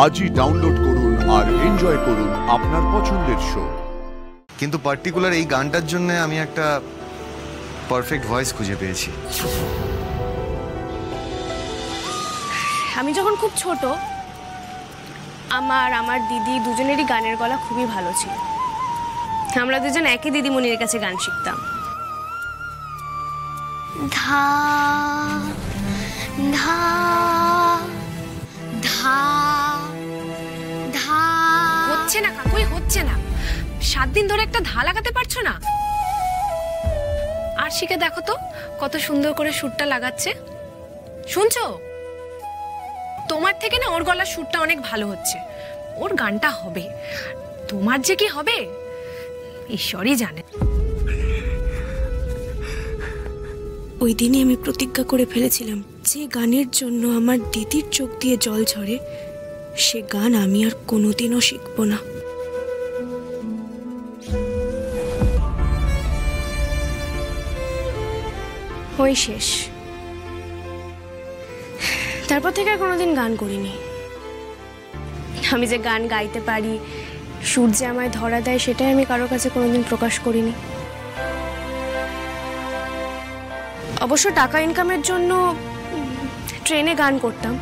আজই ডাউনলোড করুন আর এনজয় করুন আপনার পছন্দের শো। কিন্তু পার্টিকুলার এই গানটার জন্য আমি একটা পারফেক্ট ভয়েস খুঁজে পেয়েছি। আমি যখন খুব ছোট, আমার দিদি দুজনেরই গানের গলা খুবই ভালো ছিল। আমরা দুজন একই দিদিমণির কাছে গান শিখতাম। ধা ধা ধা ধা হচ্ছে না কাকুই, হচ্ছে না। 7 দিন ধরে একটা ধা লাগাতে পারছো না? আরশিকে দেখো তো কত সুন্দর করে সুরটা লাগাচ্ছে, শুনছো? তোমার থেকে না ওর গলার সুরটা অনেক ভালো হচ্ছে। ওর গানটা হবে, তোমার যে কি হবে ঈশ্বরই জানে। ওই দিনই আমি প্রতিজ্ঞা করে ফেলেছিলাম যে গানের জন্য আমার দিদির চোখ দিয়ে জল ঝরে, সে গান আমি আর কোনোদিনও শিখব না। ওই শেষ। তারপর থেকে আর কোনোদিন গান করিনি। আমি যে গান গাইতে পারি, সুর যে আমায় ধরা দেয়, সেটাই আমি কারোর কাছে কোনোদিন প্রকাশ করিনি। অবশ্য টাকা ইনকামের জন্য ট্রেনে গান করতাম,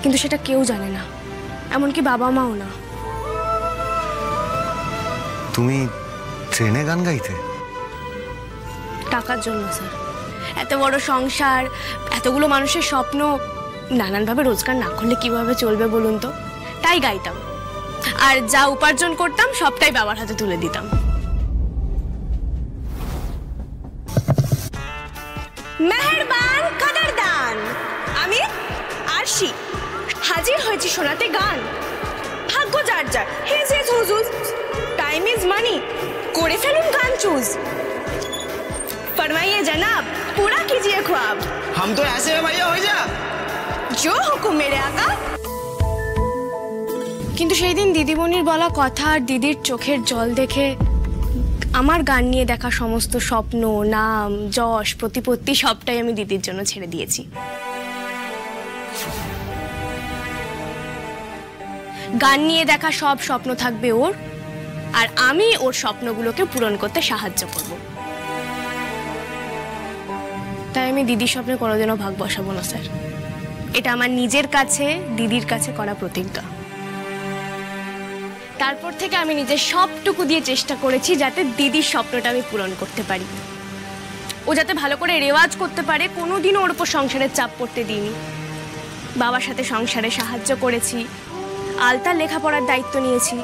কিন্তু সেটা কেউ জানে না, এমনকি বাবা মাও না। তুমি ট্রেনে গান গাইতে? টাকার জন্য স্যার। এত বড় সংসার, এতগুলো মানুষের স্বপ্ন, নানানভাবে রোজগার না করলে কিভাবে চলবে বলুন তো? তাই গাইতাম, আর যা উপার্জন করতাম সবটাই বাবার হাতে তুলে দিতাম। মেহেরবান কাদারদান, আমি আরশি হাজির হয়েছি শোনাতে গান। ভাগ্য যার যার, হেজ হেজ হুজুজ, টাইম ইজ মানি, করে ফেলুন গান চুজ। फरमाइए जनाब, पूरा कीजिए ख्वाब। हम तो ऐसे हैं भैया, हो जा जो हुकुम मेरे आका। কিন্তু সেই দিন দিদিমণির বলা কথা আর দিদির চোখের জল দেখে আমার গান নিয়ে দেখা সমস্ত স্বপ্ন, নাম, যশ, প্রতিপত্তি সবটাই আমি দিদির জন্য ছেড়ে দিয়েছি। গান নিয়ে দেখা সব স্বপ্ন থাকবে ওর, আর আমি ওর স্বপ্নগুলোকে পূরণ করতে সাহায্য করব। তাই আমি দিদির স্বপ্নে কোনোদিনও ভাগ বসাবো না স্যার। এটা আমার নিজের কাছে, দিদির কাছে করা প্রতিজ্ঞা। তারপর থেকে আমি নিজের সবটুকু দিয়ে চেষ্টা করেছি যাতে দিদির স্বপ্নটা আমি পূরণ করতে পারি। ও যাতে ভালো করে রেওয়াজ করতে পারে, কোনোদিনও ওর উপর সংসারের চাপ পড়তে দিইনি। বাবার সাথে সংসারে সাহায্য করেছি, আলতার লেখাপড়ার দায়িত্ব নিয়েছি,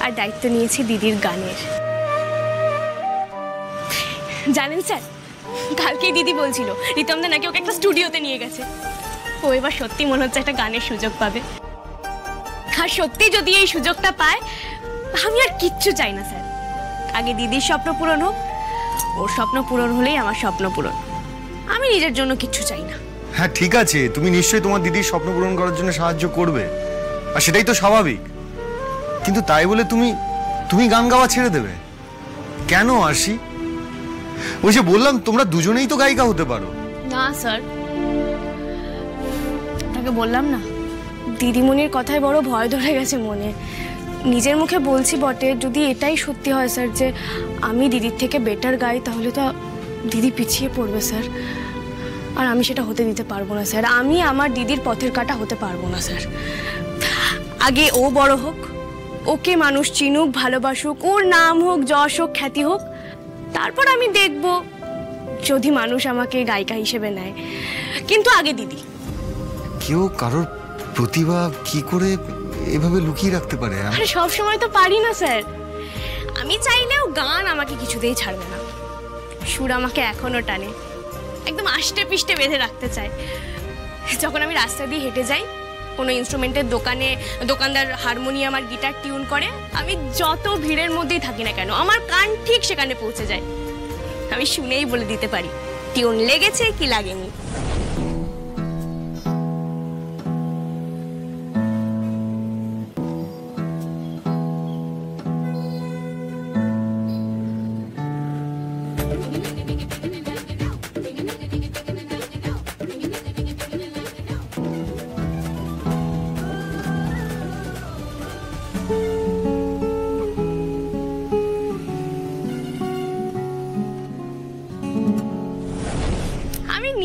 আর দায়িত্ব নিয়েছি দিদির গানের। জানেন স্যার, কালকেই দিদি বলছিল রিতমদা নাকি ওকে একটা স্টুডিওতে নিয়ে গেছে। ও এবার সত্যি মনে হচ্ছে একটা গানের সুযোগ পাবে। আর সত্যি যদি এই সুযোগটা পায়, আমি আর কিচ্ছু চাই না স্যার। আগে দিদির স্বপ্ন পূরণ হোক, ওর স্বপ্ন পূরণ হলেই আমার স্বপ্ন পূরণ। আমি নিজের জন্য কিচ্ছু চাই না। হ্যাঁ ঠিক আছে, তুমি নিশ্চয়ই তোমার দিদির স্বপ্ন পূরণ করার জন্য সাহায্য করবে, আর সেটাই তো স্বাভাবিক। কিন্তু তাই বলে তুমি গান গাওয়া ছেড়ে দেবে কেন আরশি? ওই যে বললাম, তোমরা দুজনেই তো গায়িকা হতে পারো। না স্যার, তাকে বললাম না, দিদিমণির কথায় বড় ভয় ধরে গেছে মনে। নিজের মুখে বলছি বটে, যদি এটাই সত্যি হয় স্যার যে আমি দিদির থেকে বেটার গাই, তাহলে তো দিদি পিছিয়ে পড়বে স্যার। আর আমি সেটা হতে দিতে পারবো না স্যার। আমি আমার দিদির পথের কাঁটা হতে পারবো না স্যার। আগে ও বড় হোক, ওকে মানুষ চিনুক, ভালোবাসুক, ওর নাম হোক, যশ হোক, খ্যাতি হোক, তারপর আমি দেখব যদি মানুষ আমাকে গায়িকা হিসেবে নেয়। কিন্তু আগে দিদি। কেউ কারোর প্রতিভা কি করে এভাবে লুকিয়ে রাখতে পারে? আরে সব সময় তো পারি না স্যার। আমি চাইলেও গান আমাকে কিছুতেই ছাড়বে না। সুর আমাকে এখনো টানে, একদম আষ্টে পিষ্টে বেঁধে রাখতে চায়। যখন আমি রাস্তা দিয়ে হেঁটে যাই, কোনো ইনস্ট্রুমেন্টের দোকানে দোকানদার হারমোনিয়াম আর গিটার টিউন করে, আমি যত ভিড়ের মধ্যেই থাকি না কেন, আমার কান ঠিক সেখানে পৌঁছে যায়। আমি শুনেই বলে দিতে পারি টিউন লেগেছে কি লাগেনি।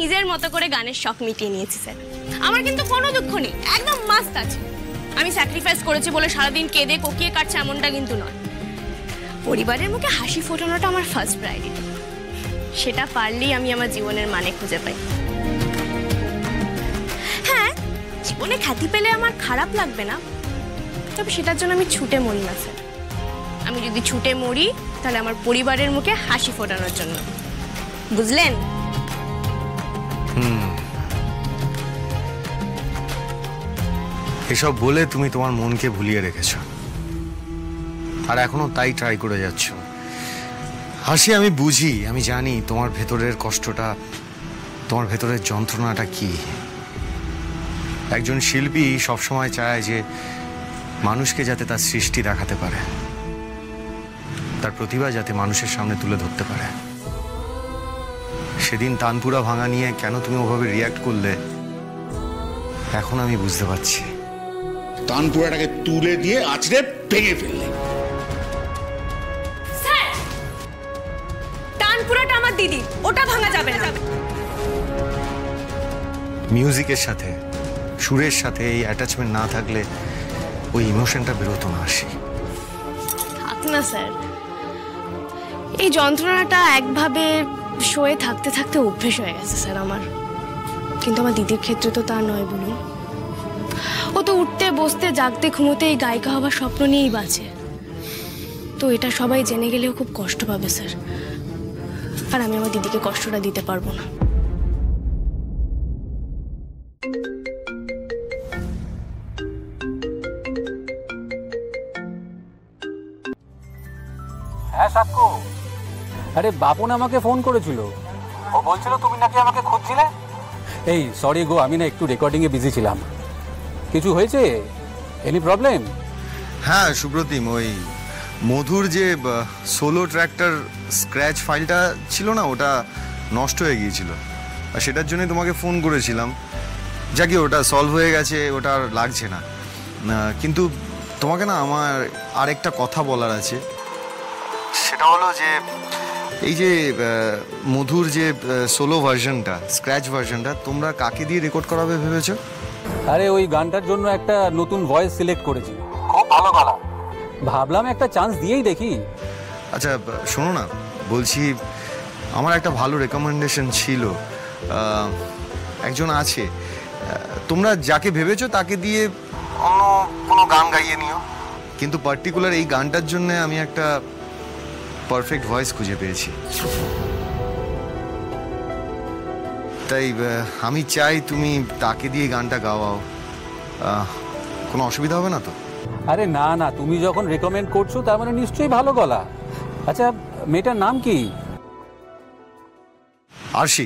নিজের মতো করে গানের শখ মিটিয়ে নিয়েছি স্যার। আমার কিন্তু কোনো দুঃখ নেই, একদম মাস্ত আছে। আমি স্যাক্রিফাইস করেছি বলে সারাদিন কেঁদে কোকিয়ে কাটছে এমনটা কিন্তু নয়। পরিবারের মুখে হাসি ফোটানোটা আমার ফার্স্ট প্রায়োরিটি। সেটা পারলেই আমি আমার জীবনের মানে খুঁজে পাই। হ্যাঁ, জীবনে খ্যাতি পেলে আমার খারাপ লাগবে না, তবে সেটার জন্য আমি ছুটে মরি না স্যার। আমি যদি ছুটে মরি তাহলে আমার পরিবারের মুখে হাসি ফোটানোর জন্য, বুঝলেন? এসব বলে তুমি তোমার মনকে ভুলিয়ে রেখেছ, আর এখনো তাই ট্রাই করে যাচ্ছ। হাসি, আমি বুঝি, আমি জানি তোমার ভেতরের কষ্টটা, তোমার ভেতরের যন্ত্রণাটা কি। একজন শিল্পী সবসময় চায় যে মানুষকে যাতে তার সৃষ্টি দেখাতে পারে, তার প্রতিভা যাতে মানুষের সামনে তুলে ধরতে পারে। সেদিন তানপুরা ভাঙা নিয়ে কেন তুমি ওভাবে রিয়াক্ট করলে এখন আমি বুঝতে পারছি। তানপুরাটাকে তুলে দিয়ে আছড়ে ভেঙে ফেললে। স্যার, তানপুরাটা আমার দিদি, ওটা ভাঙা যাবে না। মিউজিকের সাথে, সুরের সাথে এই অ্যাটাচমেন্ট না থাকলে ওই ইমোশনটা বেরোতো না। আসি থাক না স্যার, এই যন্ত্রণাটা একভাবে শোয়ে থাকতে থাকতে অভ্যেস হয়ে গেছে স্যার আমার। কিন্তু আমার দিদির ক্ষেত্রে তো তা নয় বলুন। ও তো উঠতে বসতে জাগতে ঘুমোতে এই গায়িকা হবার স্বপ্ন নিয়েই বাঁচে। তো এটা সবাই জেনে গেলেও খুব কষ্ট পাবে স্যার, আর আমি আমার দিদিকে কষ্টটা দিতে পারবো না। হ্যাঁ সাক্ষ্য, আরে বাপন আমাকে ফোন করেছিল। ও বলছিল তুমি নাকি আমাকে খুঁজছিলে। এই সরি গো, আমি না একটু রেকর্ডিংয়ে বিজি ছিলাম। কিছু হয়েছে? Any problem? হ্যাঁ সুব্রতিম, ওই মধুর যে সোলো ট্র্যাকটার স্ক্র্যাচ ফাইলটা ছিল না, ওটা নষ্ট হয়ে গিয়েছিল, আর সেটার জন্যই তোমাকে ফোন করেছিলাম। যাকে ওটা সলভ হয়ে গেছে, ওটা আর লাগছে না। কিন্তু তোমাকে না আমার আরেকটা কথা বলার আছে। সেটা হলো যে এই যে মধুর যে সোলো ভার্সনটা, স্ক্র্যাচ ভার্সনটা, তোমরা কাকে দিয়ে রেকর্ড করাবে ভেবেছো? আরে ওই গানটার জন্য একটা নতুন ভয়েস সিলেক্ট করেছি, খুব ভালো গলা। ভাবলাম একটা চান্স দিয়েই দেখি। আচ্ছা শোনো না, বলছি আমার একটা ভালো রেকমেন্ডেশন ছিল। একজন আছে, তোমরা যাকে ভেবেছো তাকে দিয়ে অন্য কোনো গান গাইয়ে নিও, কিন্তু পার্টিকুলার এই গানটার জন্য আমি একটা পারফেক্ট ভয়েস খুঁজে পেয়েছি। তাই আমি চাই তুমি তাকে দিয়ে গানটা গাওয়াও। কোনো অসুবিধা হবে না তো? আরে না না, তুমি যখন রেকমেন্ড করছো তার মানে নিশ্চয়ই ভালো গলা। আচ্ছা মেয়েটার নাম কি? আরশি।